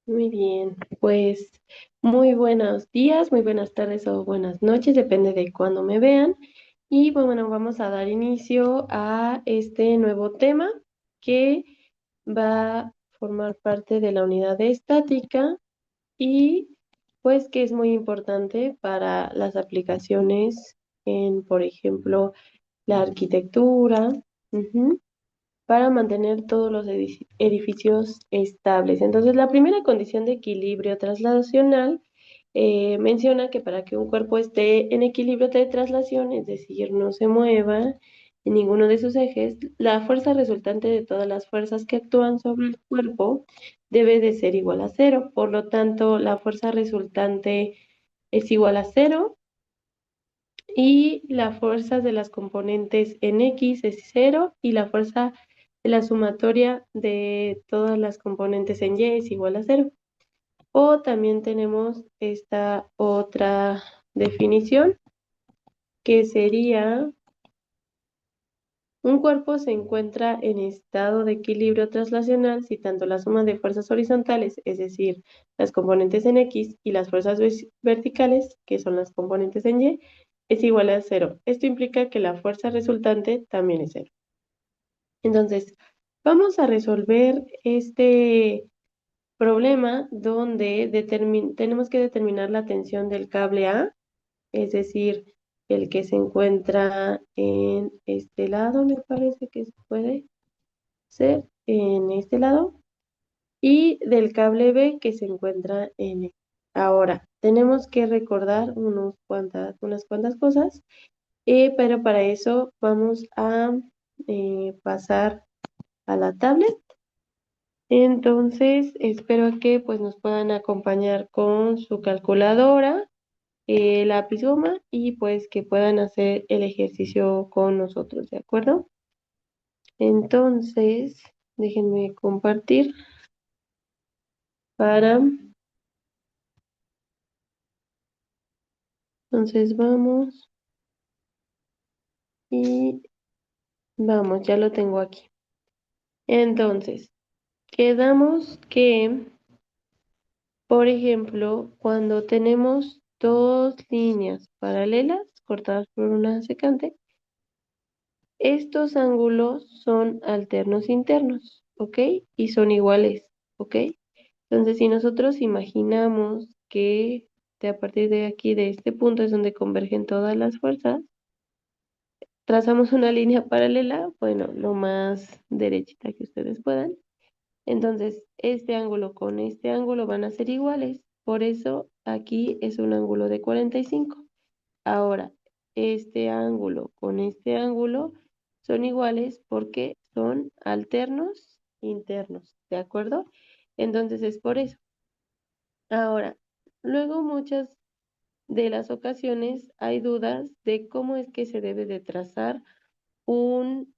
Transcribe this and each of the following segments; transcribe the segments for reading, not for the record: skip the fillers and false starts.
Muy bien, pues muy buenos días, muy buenas tardes o buenas noches, depende de cuándo me vean. Y bueno, vamos a dar inicio a este nuevo tema que va a formar parte de la unidad de estática y pues que es muy importante para las aplicaciones en, por ejemplo, la arquitectura. Ujú, para mantener todos los edificios estables. Entonces, la primera condición de equilibrio traslacional menciona que para que un cuerpo esté en equilibrio de traslación, es decir, no se mueva en ninguno de sus ejes, la fuerza resultante de todas las fuerzas que actúan sobre el cuerpo debe de ser igual a cero. Por lo tanto, la fuerza resultante es igual a cero y la fuerza de las componentes en X es cero y la fuerza de la sumatoria de todas las componentes en Y es igual a cero. O también tenemos esta otra definición que sería: un cuerpo se encuentra en estado de equilibrio traslacional si tanto la suma de fuerzas horizontales, es decir, las componentes en X, y las fuerzas verticales, que son las componentes en Y, es igual a cero. Esto implica que la fuerza resultante también es cero. Entonces, vamos a resolver este problema donde tenemos que determinar la tensión del cable A, es decir, el que se encuentra en este lado, me parece que se puede ser en este lado, y del cable B que se encuentra en este. Ahora, tenemos que recordar unas cuantas cosas, pero para eso vamos a pasar a la tablet. Entonces, espero que pues nos puedan acompañar con su calculadora, lápiz goma y pues que puedan hacer el ejercicio con nosotros, ¿de acuerdo? Entonces, déjenme compartir para... Entonces vamos y vamos, ya lo tengo aquí. Entonces, quedamos que, por ejemplo, cuando tenemos dos líneas paralelas cortadas por una secante, estos ángulos son alternos internos, ¿ok? Y son iguales, ¿ok? Entonces, si nosotros imaginamos que a partir de aquí, de este punto, es donde convergen todas las fuerzas, trazamos una línea paralela, bueno, lo más derechita que ustedes puedan. Entonces, este ángulo con este ángulo van a ser iguales, por eso aquí es un ángulo de 45. Ahora, este ángulo con este ángulo son iguales porque son alternos internos, ¿de acuerdo? Entonces es por eso. Ahora, luego muchas de las ocasiones hay dudas de cómo es que se debe de trazar un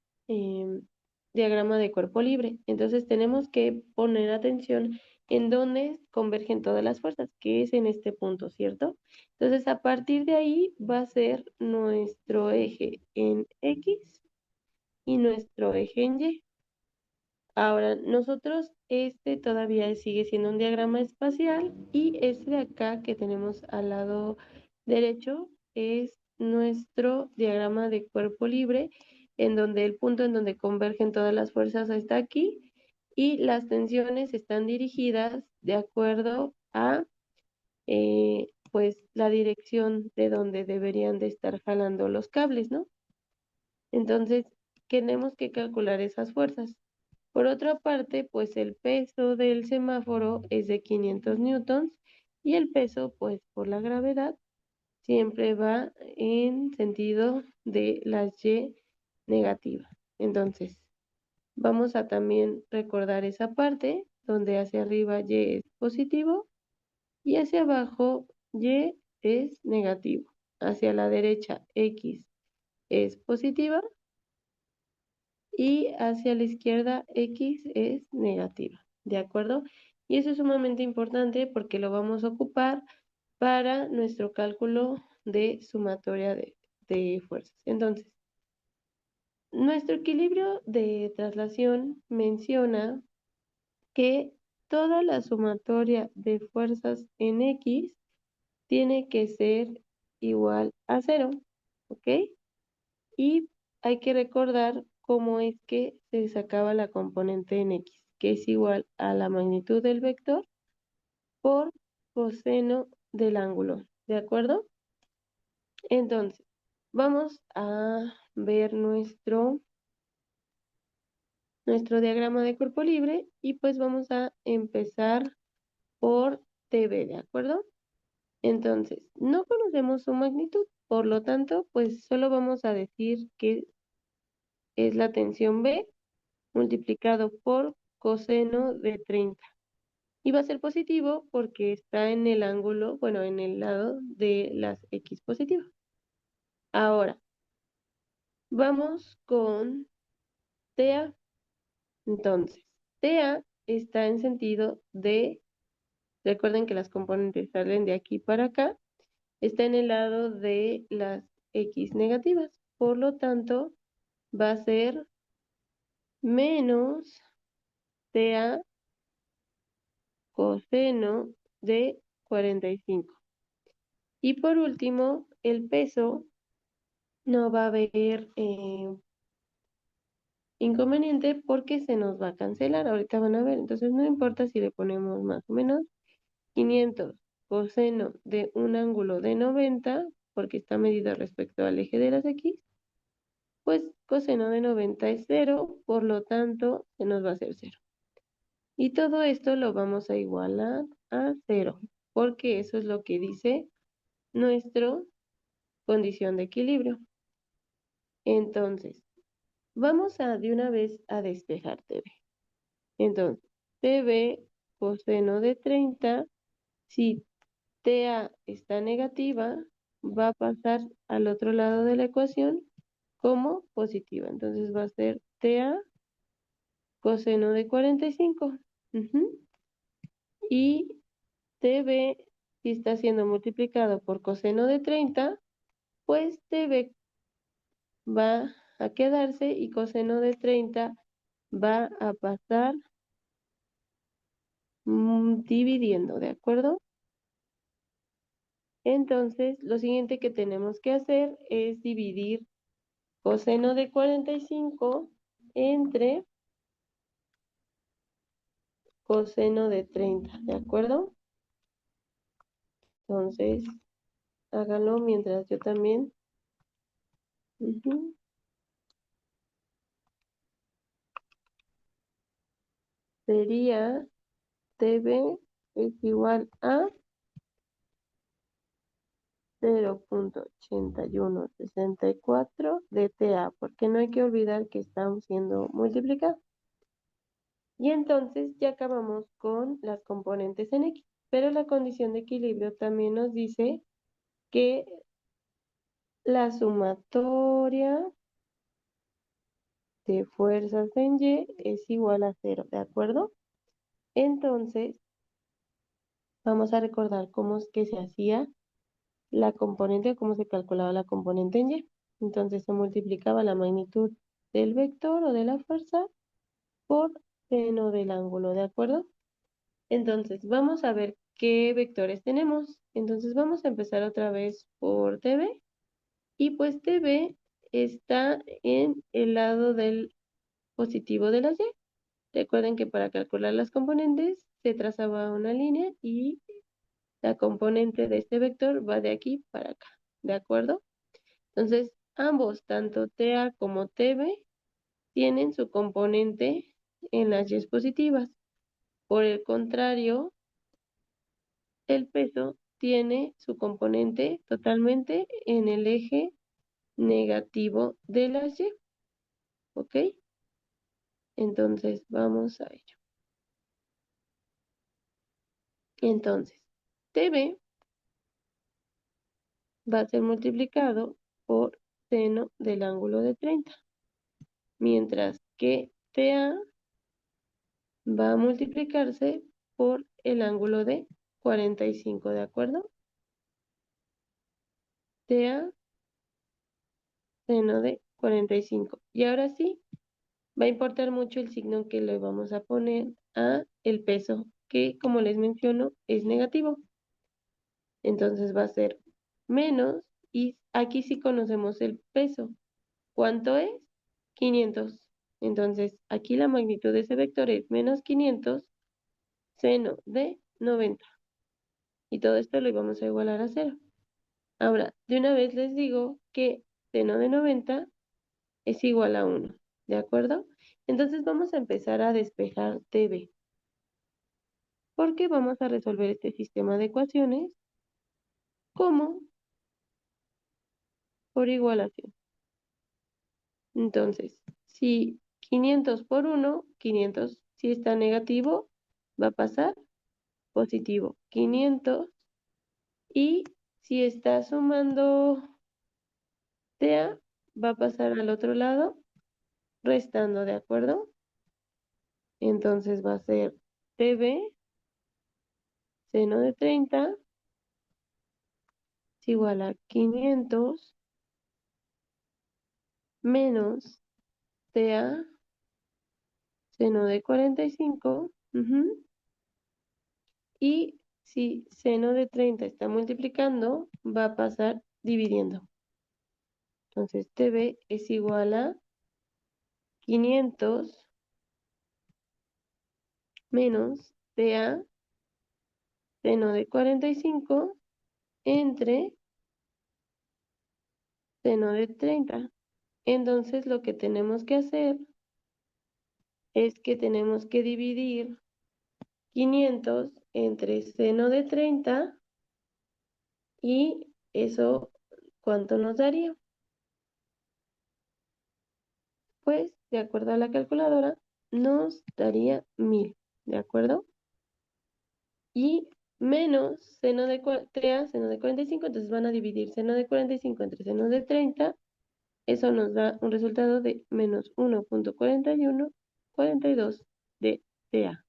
diagrama de cuerpo libre. Entonces tenemos que poner atención en dónde convergen todas las fuerzas, que es en este punto, ¿cierto? Entonces a partir de ahí va a ser nuestro eje en X y nuestro eje en Y. Ahora, nosotros, este todavía sigue siendo un diagrama espacial y este de acá que tenemos al lado derecho es nuestro diagrama de cuerpo libre, en donde el punto en donde convergen todas las fuerzas está aquí y las tensiones están dirigidas de acuerdo a pues la dirección de donde deberían de estar jalando los cables, ¿no? Entonces, tenemos que calcular esas fuerzas. Por otra parte, pues el peso del semáforo es de 500 newtons y el peso, pues por la gravedad, siempre va en sentido de las Y negativas. Entonces, vamos a también recordar esa parte donde hacia arriba Y es positivo y hacia abajo Y es negativo. Hacia la derecha X es positiva y hacia la izquierda X es negativa, ¿de acuerdo? Y eso es sumamente importante porque lo vamos a ocupar para nuestro cálculo de sumatoria de fuerzas. Entonces, nuestro equilibrio de traslación menciona que toda la sumatoria de fuerzas en X tiene que ser igual a 0, ¿ok? Y hay que recordar cómo es que se sacaba la componente en X, que es igual a la magnitud del vector por coseno del ángulo, ¿de acuerdo? Entonces, vamos a ver nuestro diagrama de cuerpo libre y pues vamos a empezar por TV, ¿de acuerdo? Entonces, no conocemos su magnitud, por lo tanto, pues solo vamos a decir que es la tensión B multiplicado por coseno de 30. Y va a ser positivo porque está en el ángulo, bueno, en el lado de las X positivas. Ahora, vamos con TA. Entonces, TA está en sentido de, recuerden que las componentes salen de aquí para acá, está en el lado de las X negativas. Por lo tanto, va a ser menos TA coseno de 45. Y por último, el peso no va a haber inconveniente porque se nos va a cancelar. Ahorita van a ver. Entonces no importa si le ponemos más o menos 500 coseno de un ángulo de 90, porque está medido respecto al eje de las X, pues coseno de 90 es 0, por lo tanto se nos va a hacer 0. Y todo esto lo vamos a igualar a 0, porque eso es lo que dice nuestra condición de equilibrio. Entonces, vamos a de una vez a despejar TV. Entonces, TV coseno de 30, si TA está negativa, va a pasar al otro lado de la ecuación como positiva. Entonces va a ser TA coseno de 45. Ujú. Y TV, si está siendo multiplicado por coseno de 30, pues TV va a quedarse y coseno de 30 va a pasar dividiendo, ¿de acuerdo? Entonces, lo siguiente que tenemos que hacer es dividir coseno de 45 entre coseno de 30, ¿de acuerdo? Entonces, háganlo mientras yo también. Ujú. Sería TV es igual a 0.8164 de TA, porque no hay que olvidar que están siendo multiplicados. Y entonces ya acabamos con las componentes en X, pero la condición de equilibrio también nos dice que la sumatoria de fuerzas en Y es igual a 0, ¿de acuerdo? Entonces, vamos a recordar cómo es que se hacía la componente, cómo se calculaba la componente en Y. Entonces, se multiplicaba la magnitud del vector o de la fuerza por seno del ángulo, ¿de acuerdo? Entonces, vamos a ver qué vectores tenemos. Entonces, vamos a empezar otra vez por TV. Y pues TV está en el lado del positivo de las Y. Recuerden que para calcular las componentes se trazaba una línea y la componente de este vector va de aquí para acá, ¿de acuerdo? Entonces, ambos, tanto TA como TB, tienen su componente en las Y positivas. Por el contrario, el peso tiene su componente totalmente en el eje negativo de las Y, ¿ok? Entonces, vamos a ello. Entonces, TB va a ser multiplicado por seno del ángulo de 30, mientras que TA va a multiplicarse por el ángulo de 45, ¿de acuerdo? TA seno de 45. Y ahora sí, va a importar mucho el signo que le vamos a poner a el peso que, como les menciono, es negativo. Entonces va a ser menos, y aquí sí conocemos el peso. ¿Cuánto es? 500. Entonces, aquí la magnitud de ese vector es menos 500 seno de 90. Y todo esto lo íbamos a igualar a cero. Ahora, de una vez les digo que seno de 90 es igual a 1. ¿De acuerdo? Entonces vamos a empezar a despejar TB, porque vamos a resolver este sistema de ecuaciones como por igualación. Entonces, si 500 por 1, 500, si está negativo, va a pasar positivo 500. Y si está sumando TA, va a pasar al otro lado restando, ¿de acuerdo? Entonces va a ser TB seno de 30 es igual a 500 menos TA seno de 45. Y si seno de 30 está multiplicando, va a pasar dividiendo. Entonces TB es igual a 500 menos TA seno de 45 entre seno de 30. Entonces lo que tenemos que hacer es que tenemos que dividir 500 entre seno de 30, y eso, ¿cuánto nos daría? Pues, de acuerdo a la calculadora, nos daría 1000, ¿de acuerdo? Y menos seno de 3, seno de 45, entonces van a dividir seno de 45 entre seno de 30, eso nos da un resultado de menos 1,4142 de TA.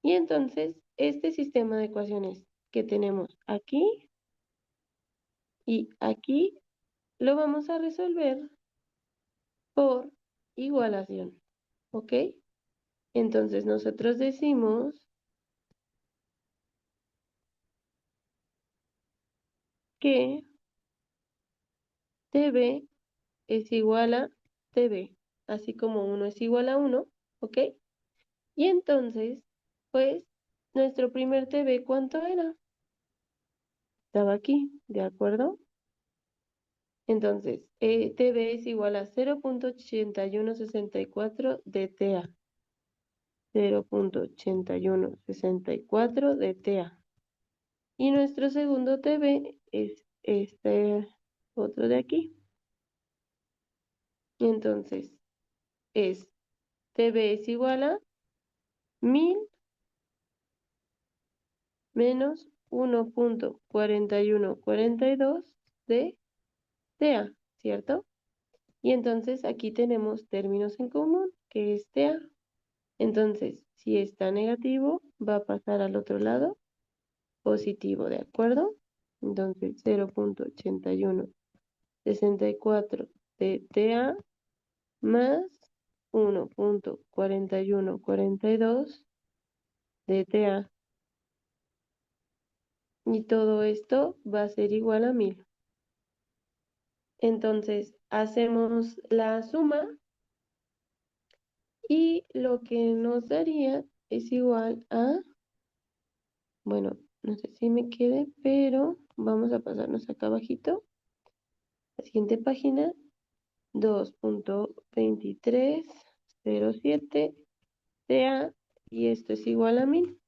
Y entonces, este sistema de ecuaciones que tenemos aquí y aquí, lo vamos a resolver por igualación, ¿ok? Entonces, nosotros decimos que TB es igual a TB, así como 1 es igual a 1, ¿ok? Y entonces, pues, nuestro primer TB, ¿cuánto era? Estaba aquí, ¿de acuerdo? Entonces, TB es igual a 0,8164 de TA. 0,8164 de TA. Y nuestro segundo TB es este otro de aquí. Entonces, es TB es igual a 1000 menos 1,4142 de TA, ¿cierto? Y entonces aquí tenemos términos en común, que es TA. Entonces, si está negativo, va a pasar al otro lado positivo, ¿de acuerdo? Entonces, 0,8164 de TA más 1,4142 de TA. Y todo esto va a ser igual a 1000. Entonces, hacemos la suma y lo que nos daría es igual a, bueno, no sé si me quede, pero vamos a pasarnos acá abajito. La siguiente página, 2,2307 TA, y esto es igual a 1000.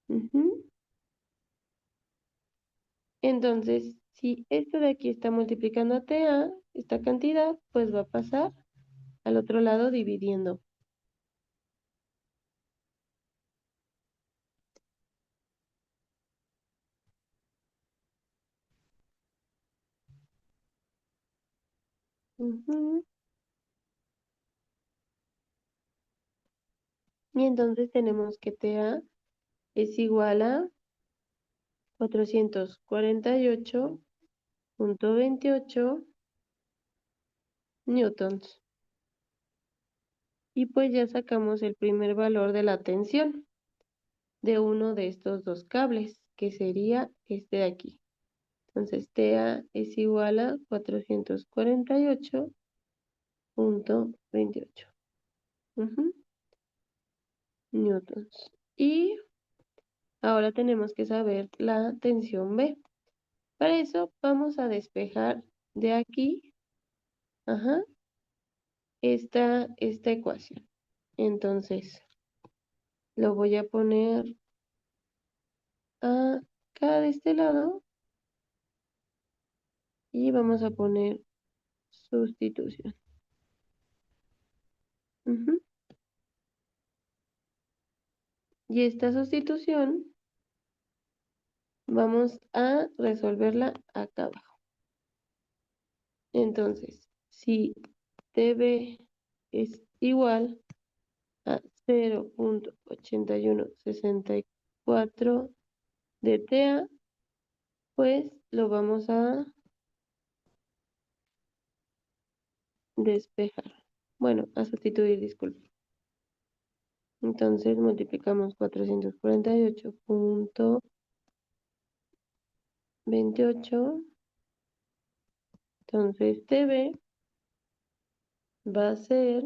Ujú. Entonces, si esto de aquí está multiplicando a TA, esta cantidad, pues va a pasar al otro lado dividiendo. Ujú. Y entonces tenemos que TA es igual a 448,28 newtons. Y pues ya sacamos el primer valor de la tensión de uno de estos dos cables, que sería este de aquí. Entonces, TA es igual a 448.28 newtons. Y ahora tenemos que saber la tensión B. Para eso vamos a despejar de aquí, ajá, esta ecuación. Entonces, lo voy a poner acá de este lado y vamos a poner sustitución. Ujú. Y esta sustitución vamos a resolverla acá abajo. Entonces, si TB es igual a 0.8164 de TA, pues lo vamos a despejar. Bueno, a sustituir, disculpe. Entonces multiplicamos 448.28. Entonces TB va a ser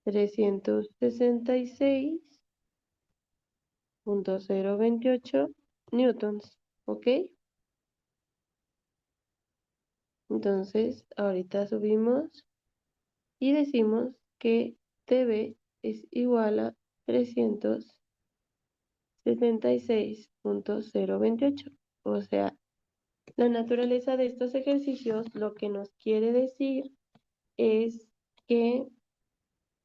366.028 newtons. ¿Ok? Entonces ahorita subimos y decimos que TB es igual a 366.028. O sea, la naturaleza de estos ejercicios lo que nos quiere decir es que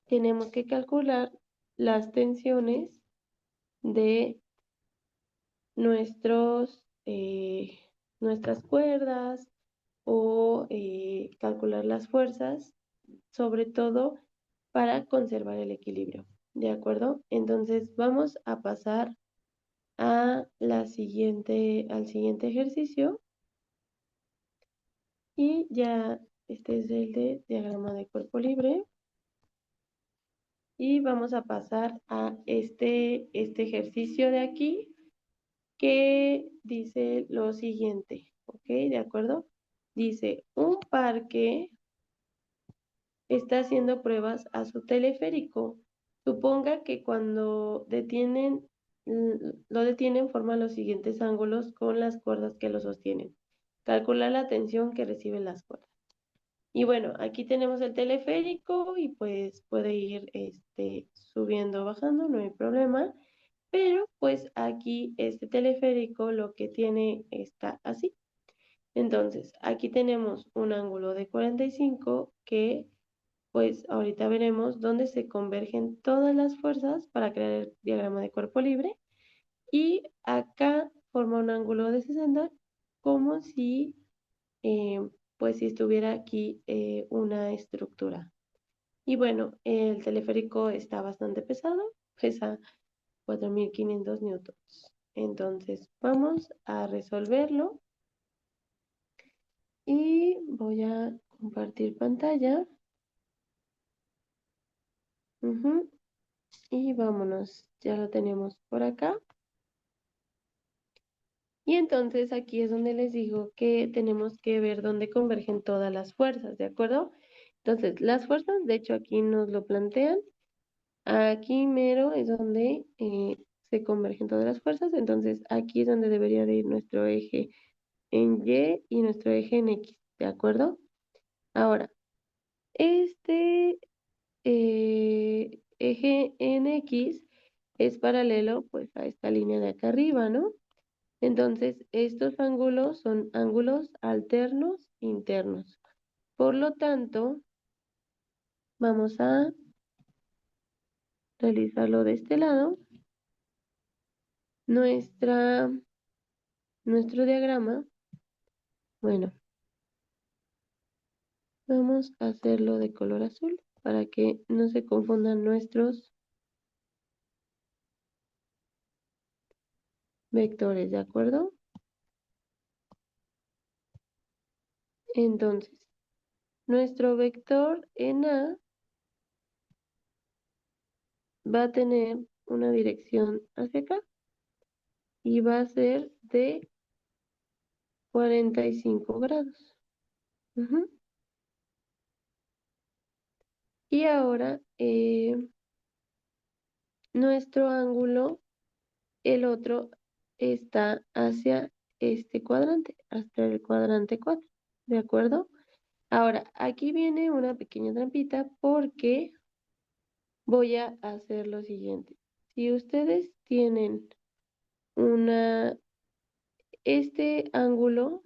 tenemos que calcular las tensiones de nuestras cuerdas o calcular las fuerzas, sobre todo para conservar el equilibrio. ¿De acuerdo? Entonces vamos a pasar al siguiente ejercicio y ya este es el de diagrama de cuerpo libre. Y vamos a pasar a este ejercicio de aquí que dice lo siguiente, ¿ok? ¿De acuerdo? Dice, un parque está haciendo pruebas a su teleférico. Suponga que cuando lo detienen, forman los siguientes ángulos con las cuerdas que lo sostienen. Calcular la tensión que reciben las cuerdas. Y bueno, aquí tenemos el teleférico y pues puede ir subiendo o bajando, no hay problema. Pero pues aquí este teleférico lo que tiene está así. Entonces, aquí tenemos un ángulo de 45 que pues ahorita veremos dónde se convergen todas las fuerzas para crear el diagrama de cuerpo libre. Y acá forma un ángulo de 60 como si eh, pues si estuviera aquí una estructura. Y bueno, el teleférico está bastante pesado, pesa 4.500 newtons. Entonces vamos a resolverlo y voy a compartir pantalla. Ujú. Y vámonos, ya lo tenemos por acá. Y entonces aquí es donde les digo que tenemos que ver dónde convergen todas las fuerzas, ¿de acuerdo? Entonces, las fuerzas, de hecho aquí nos lo plantean. Aquí mero es donde se convergen todas las fuerzas. Entonces, aquí es donde debería de ir nuestro eje en Y y nuestro eje en X, ¿de acuerdo? Ahora, este eje en X es paralelo pues a esta línea de acá arriba, ¿no? Entonces, estos ángulos son ángulos alternos internos. Por lo tanto, vamos a realizarlo de este lado. Nuestro diagrama, bueno, vamos a hacerlo de color azul para que no se confundan nuestros vectores, ¿de acuerdo? Entonces, nuestro vector en A va a tener una dirección hacia acá y va a ser de 45 grados. Ujú. Y ahora nuestro ángulo, el otro, está hacia este cuadrante, hasta el cuadrante 4. ¿De acuerdo? Ahora, aquí viene una pequeña trampita porque voy a hacer lo siguiente. Si ustedes tienen este ángulo,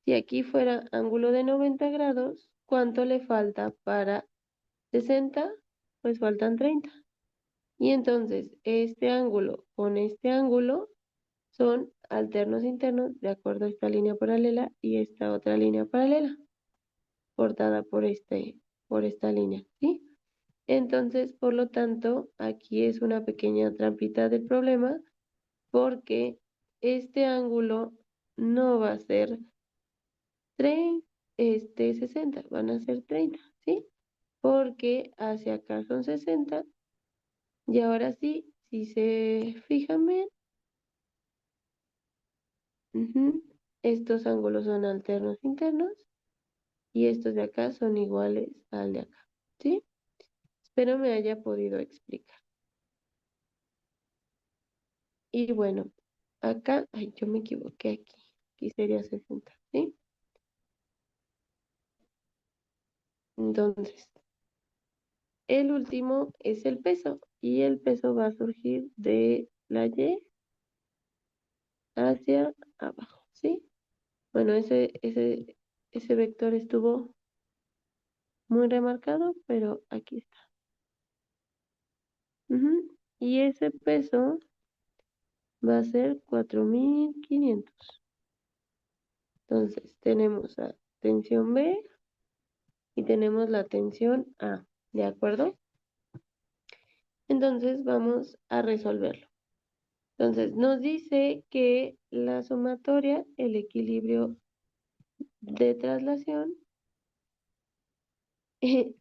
si aquí fuera ángulo de 90 grados, ¿cuánto le falta para 60? Pues faltan 30. Y entonces, este ángulo con este ángulo son alternos internos de acuerdo a esta línea paralela y esta otra línea paralela, cortada por esta línea, ¿sí? Entonces, por lo tanto, aquí es una pequeña trampita del problema porque este ángulo no va a ser 60, van a ser 30, ¿sí? Porque hacia acá son 60 y ahora sí, si se fijan bien, ujú, estos ángulos son alternos internos y estos de acá son iguales al de acá, ¿sí? Espero me haya podido explicar. Y bueno, acá, ay, yo me equivoqué aquí. Aquí sería 60, ¿sí? Entonces, el último es el peso. Y el peso va a surgir de la Y hacia abajo, ¿sí? Bueno, ese vector estuvo muy remarcado, pero aquí está. Ujú. Y ese peso va a ser 4500. Entonces, tenemos la tensión B y tenemos la tensión A, ¿de acuerdo? Entonces, vamos a resolverlo. Entonces, nos dice que la sumatoria, el equilibrio de traslación,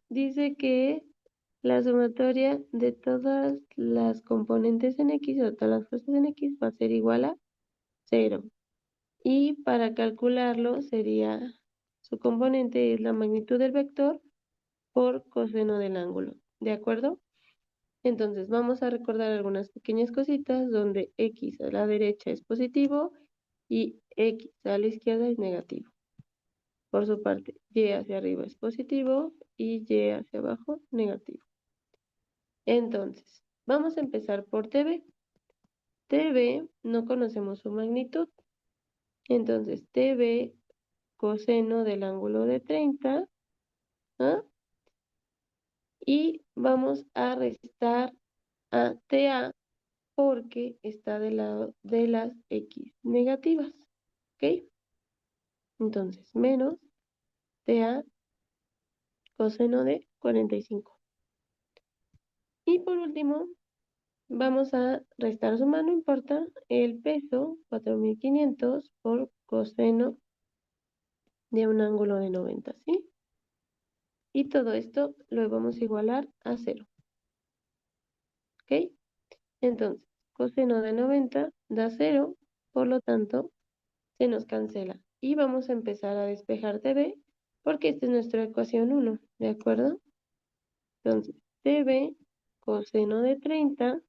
dice que la sumatoria de todas las componentes en X o todas las fuerzas en X va a ser igual a 0. Y para calcularlo sería, su componente es la magnitud del vector por coseno del ángulo. ¿De acuerdo? Entonces vamos a recordar algunas pequeñas cositas donde X a la derecha es positivo y X a la izquierda es negativo. Por su parte, Y hacia arriba es positivo y Y hacia abajo negativo. Entonces, vamos a empezar por TB. TB no conocemos su magnitud. Entonces, TB coseno del ángulo de 30. ¿Ah? Y vamos a restar a TA porque está del lado de las X negativas. ¿Ok? Entonces, menos TA coseno de 45. Y por último, vamos a restar suma, no importa, el peso, 4500 por coseno de un ángulo de 90, ¿sí? Y todo esto lo vamos a igualar a 0, ¿ok? Entonces, coseno de 90 da 0, por lo tanto, se nos cancela. Y vamos a empezar a despejar TB, porque esta es nuestra ecuación 1, ¿de acuerdo? Entonces, TB coseno de 30,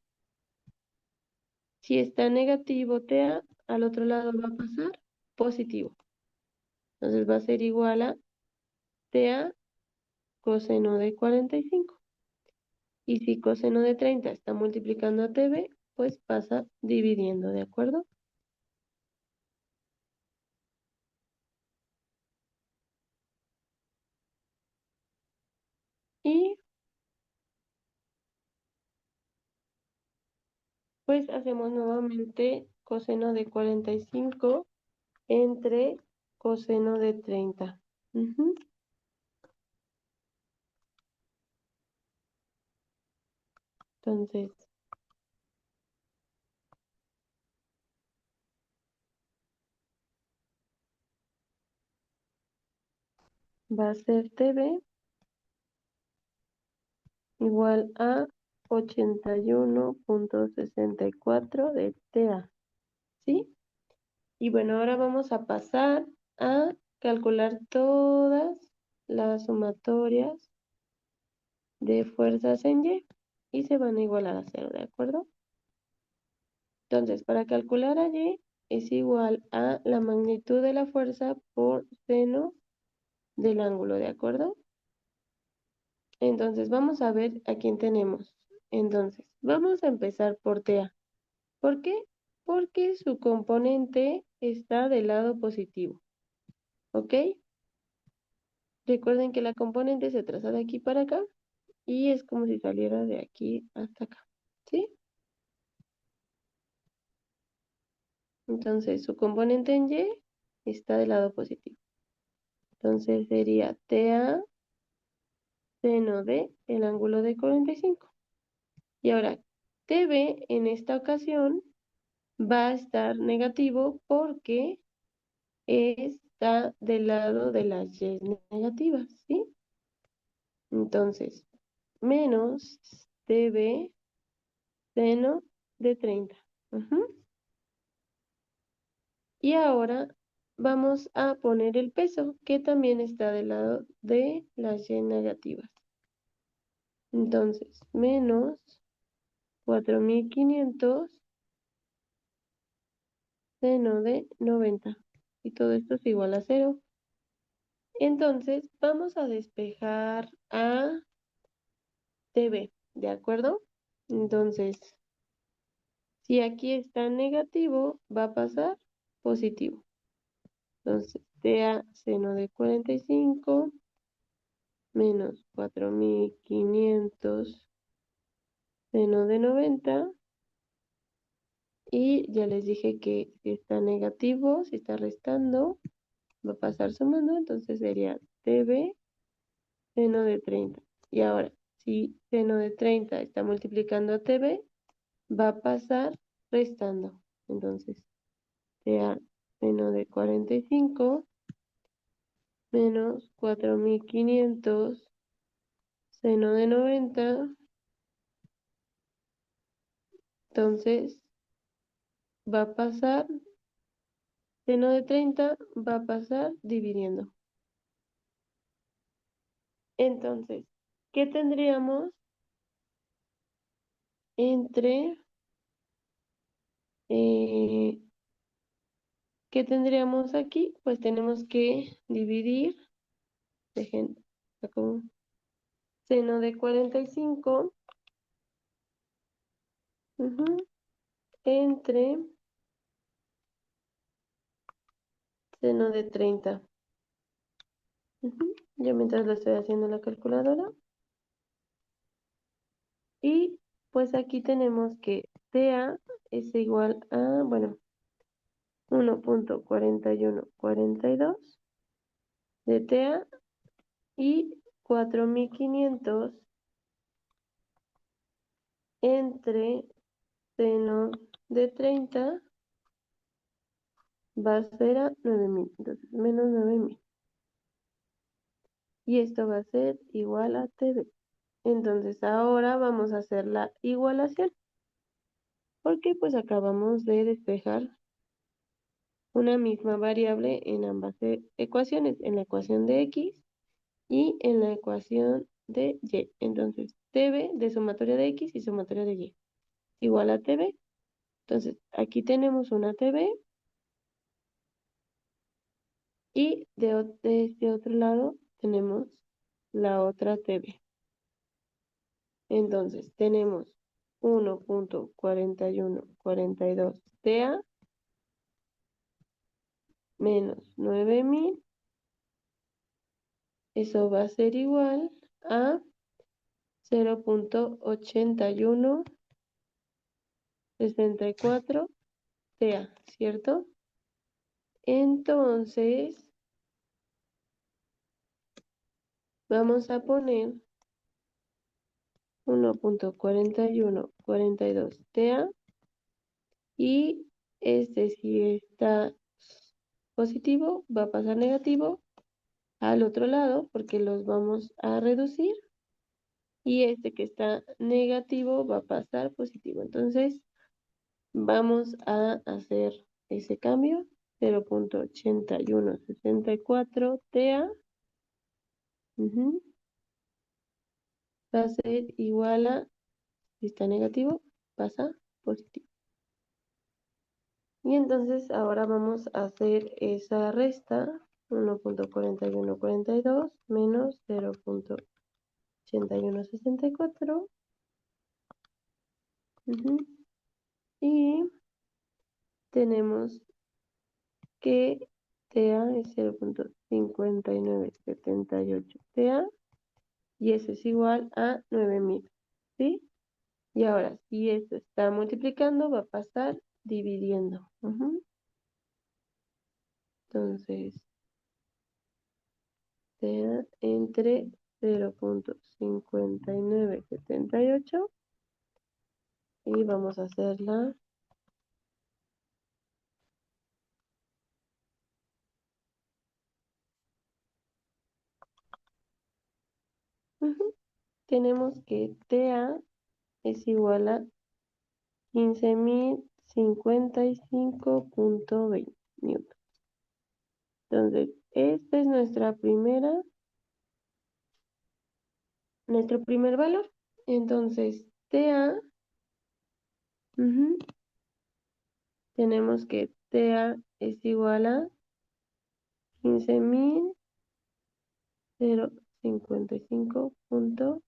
si está negativo TA, al otro lado va a pasar positivo. Entonces va a ser igual a TA coseno de 45. Y si coseno de 30 está multiplicando a TB, pues pasa dividiendo, ¿de acuerdo? Y pues hacemos nuevamente coseno de 45 entre coseno de 30. Ujú. Entonces, va a ser TB igual a 81.64 de TA, ¿sí? Y bueno, ahora vamos a pasar a calcular todas las sumatorias de fuerzas en Y se van a igualar a cero, ¿de acuerdo? Entonces, para calcular a Y es igual a la magnitud de la fuerza por seno del ángulo, ¿de acuerdo? Entonces, vamos a ver a quién tenemos. Entonces, vamos a empezar por TA. ¿Por qué? Porque su componente está del lado positivo, ¿ok? Recuerden que la componente se traza de aquí para acá y es como si saliera de aquí hasta acá, ¿sí? Entonces, su componente en Y está del lado positivo. Entonces, sería TA seno de el ángulo de 45. Y ahora, TB en esta ocasión va a estar negativo porque está del lado de las Y negativas, ¿sí? Entonces, menos TB seno de 30. Ujú. Y ahora vamos a poner el peso, que también está del lado de las Y negativas. Entonces, menos 4500 seno de 90. Y todo esto es igual a cero. Entonces, vamos a despejar a TB, ¿de acuerdo? Entonces, si aquí está negativo, va a pasar positivo. Entonces, TA seno de 45 menos 4500 seno de 90. Y ya les dije que si está negativo, si está restando, va a pasar sumando. Entonces sería TB seno de 30. Y ahora, si seno de 30 está multiplicando a TB, va a pasar restando. Entonces, TA seno de 45 menos 4500 seno de 90. Entonces, va a pasar, seno de 30 va a pasar dividiendo. Entonces, ¿qué tendríamos entre, eh, qué tendríamos aquí? Pues tenemos que dividir, dejen, saco seno de 45, ujú, entre seno de 30. Ujú. Yo mientras lo estoy haciendo en la calculadora. Y pues aquí tenemos que TA es igual a, bueno, 1.4142 de TA y 4500 entre seno de 30 va a ser a 9000. Entonces, menos 9000. Y esto va a ser igual a TB. Entonces, ahora vamos a hacer la igualación. Porque pues acabamos de despejar una misma variable en ambas ecuaciones. En la ecuación de X y en la ecuación de Y. Entonces, TB de sumatoria de X y sumatoria de Y igual a TB. Entonces, aquí tenemos una TB y de este otro lado tenemos la otra TB. Entonces, tenemos 1.4142 TA menos 9000. Eso va a ser igual a 0.8164 TA, ¿cierto? Entonces, vamos a poner 1.4142 TA y este si está positivo va a pasar negativo al otro lado porque los vamos a reducir y este que está negativo va a pasar positivo. Entonces, vamos a hacer ese cambio. 0.8164 TA ujú, va a ser igual a, si está negativo, pasa positivo. Y entonces ahora vamos a hacer esa resta, 1.4142 menos 0.8164. Ujú, y tenemos que TA es 0.5978 TA y eso es igual a 9000, ¿sí? Y ahora, si esto está multiplicando, va a pasar dividiendo. Ujú. Entonces, TA entre 0.5978 y vamos a hacerla. Ujú. Tenemos que TA es igual a 15.055.20 newton. Entonces, esta es nuestro primer valor. Entonces, TA, ujú, tenemos que TA es igual a 15.055.20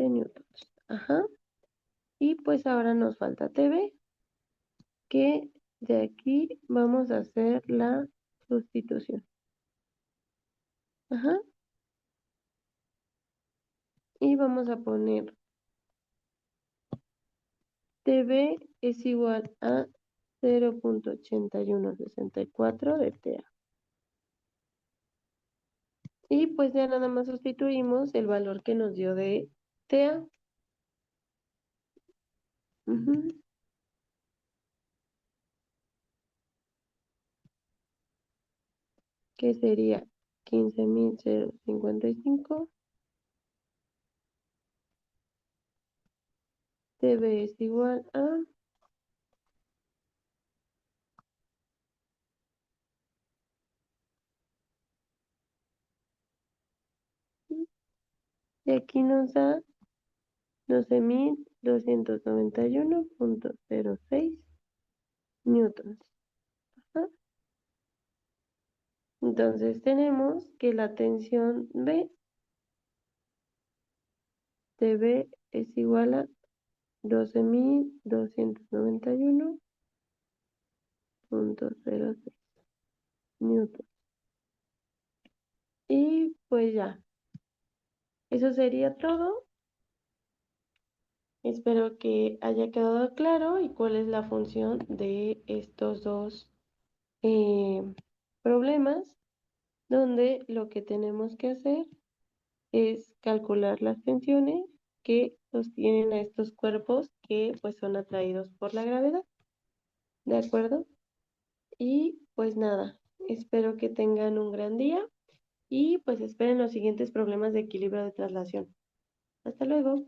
newtons. Ajá. Y pues ahora nos falta TB, que de aquí vamos a hacer la sustitución. Ajá. Y vamos a poner TB es igual a 0.8164 de TA. Y pues ya nada más sustituimos el valor que nos dio de TA. Ujú, que sería 15.055. TB es igual a, y aquí nos da 12.291.06 newtons. Ajá. Entonces tenemos que la tensión B de B es igual a 12.291.06 newtons. Y pues ya, eso sería todo. Espero que haya quedado claro y cuál es la función de estos dos eh, problemas, donde lo que tenemos que hacer es calcular las tensiones que sostienen a estos cuerpos que pues son atraídos por la gravedad, ¿de acuerdo? Y pues nada, espero que tengan un gran día y pues esperen los siguientes problemas de equilibrio de traslación. Hasta luego.